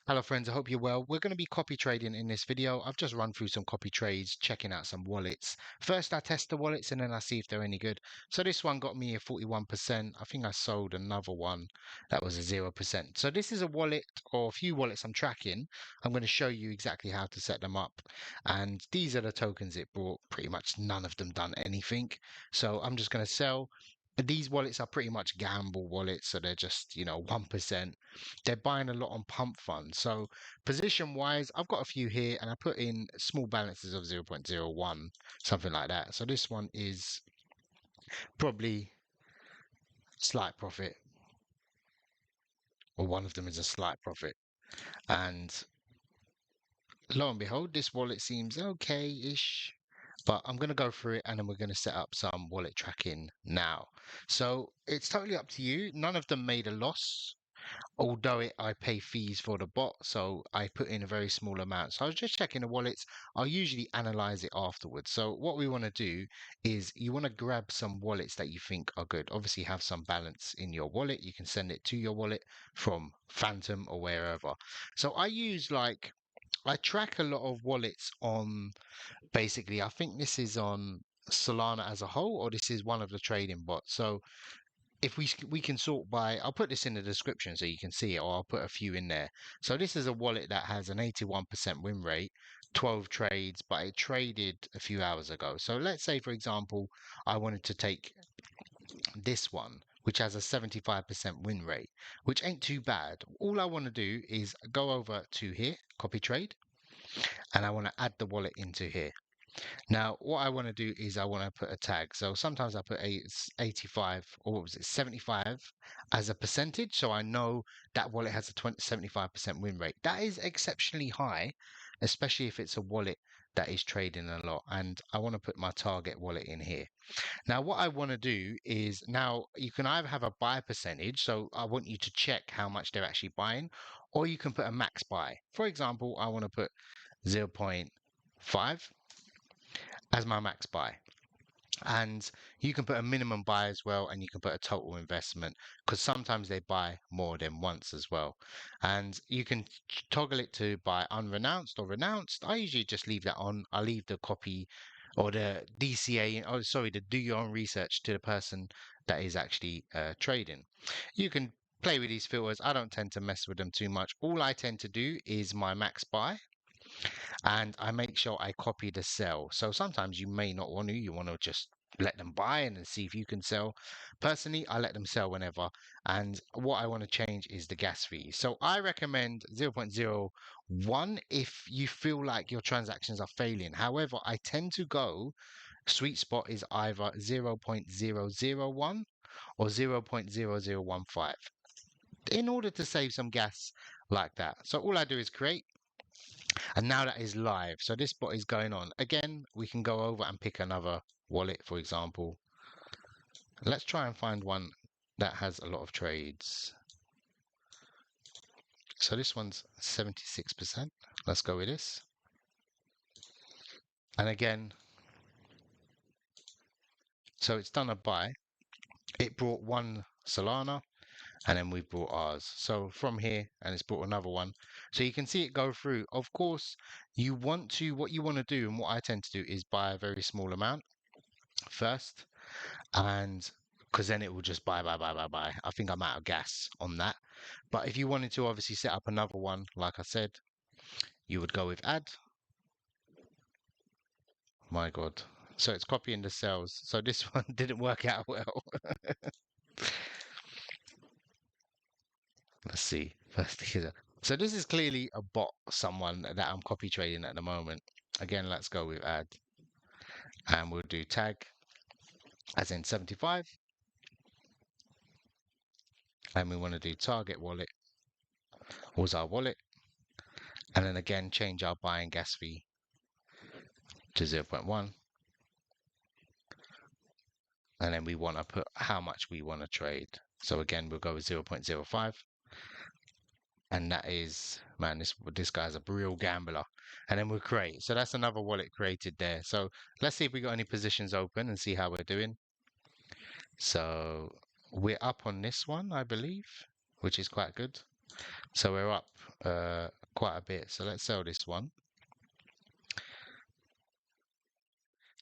Hello friends, I hope you're well. We're going to be copy trading in this video. I've just run through some copy trades, checking out some wallets. First I test the wallets and then I see if they're any good. So this one got me a 41%. I think I sold another one that was a 0%. So this is a wallet or a few wallets I'm tracking. I'm going to show you exactly how to set them up. And these are the tokens it brought. Pretty much none of them done anything. So I'm just going to sell. These wallets are pretty much gamble wallets, so they're just, 1%. They're buying a lot on pump funds. So position wise, I've got a few here and I put in small balances of 0.01, something like that. So this one is probably slight profit, or one of them is a slight profit. And lo and behold, this wallet seems okay-ish. But I'm going to go through it and then we're going to set up some wallet tracking now. So it's totally up to you. None of them made a loss. Although I pay fees for the bot, so I put in a very small amount. So I was just checking the wallets. I'll usually analyze it afterwards. So what we want to do is you want to grab some wallets that you think are good. Obviously have some balance in your wallet. You can send it to your wallet from Phantom or wherever. So I track a lot of wallets on basically, I think this is on Solana as a whole, or this is one of the trading bots. So if we can sort by, I'll put this in the description so you can see it, or I'll put a few in there. So this is a wallet that has an 81% win rate, 12 trades, but it traded a few hours ago. So let's say, for example, I wanted to take this one, which has a 75% win rate, which ain't too bad. All I want to do is go over to here, copy trade, and I want to add the wallet into here. Now, what I want to do is I want to put a tag. So sometimes I put 85 or what was it, 75 as a percentage. So I know that wallet has a 75% win rate. That is exceptionally high, especially if it's a wallet that is trading a lot. And I want to put my target wallet in here. Now, what I want to do is now you can either have a buy percentage. So I want you to check how much they're actually buying, or you can put a max buy. For example, I want to put 0.5 as my max buy. And you can put a minimum buy as well, and you can put a total investment because sometimes they buy more than once as well. And you can toggle it to buy unrenounced or renounced. I usually just leave that on. I leave the copy or the DCA, oh sorry, the do your own research to the person that is actually trading. You can play with these filters. I don't tend to mess with them too much. All I tend to do is my max buy, and I make sure I copy the sell. So sometimes you may not want to, you want to just let them buy and then see if you can sell. Personally, I let them sell whenever. And what I want to change is the gas fee. So I recommend 0.01 if you feel like your transactions are failing. However, I tend to go sweet spot is either 0.001 or 0.0015 in order to save some gas like that. So all I do is create, and now that is live. So this bot is going on. Again, we can go over and pick another wallet, for example. Let's try and find one that has a lot of trades. So this one's 76%. Let's go with this. And again, so it's done a buy. It brought one Solana, and then we brought ours. So from here, and it's brought another one. So you can see it go through. Of course, what you want to do, and what I tend to do is buy a very small amount first, and because then it will just buy. I think I'm out of gas on that. But if you wanted to obviously set up another one, like I said, you would go with add. My God. So it's copying the cells. So this one didn't work out well. Let's see. First here. So this is clearly a bot, someone that I'm copy trading at the moment. Again, let's go with add. And we'll do tag as in 75. And we want to do target wallet was our wallet. And then again, change our buying gas fee to 0.1. And then we want to put how much we want to trade. So again, we'll go with 0.05. And that is, man, this guy's a real gambler. And then we'll create. So that's another wallet created there. So let's see if we got any positions open and see how we're doing. So we're up on this one, I believe, which is quite good. So we're up quite a bit. So let's sell this one.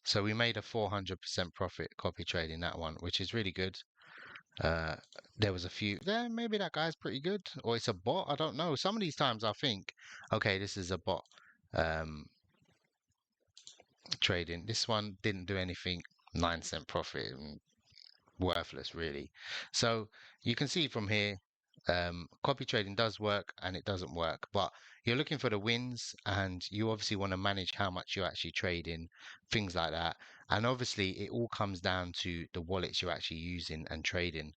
So we made a 400% profit copy trading that one, which is really good. Uh, there was a few there. Maybe that guy's pretty good, or it's a bot. I don't know. Some of these times I think, okay, this is a bot trading. This one didn't do anything. 9% profit. Worthless, really. So you can see from here, copy trading does work and it doesn't work, but you're looking for the wins and you obviously want to manage how much you're actually trading, things like that. And obviously, it all comes down to the wallets you're actually using and trading.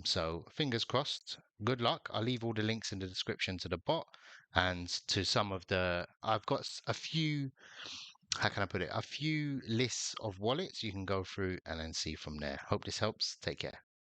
So fingers crossed. Good luck. I'll leave all the links in the description to the bot and to some of the. I've got a few, how can I put it? A few lists of wallets you can go through and then see from there. Hope this helps. Take care.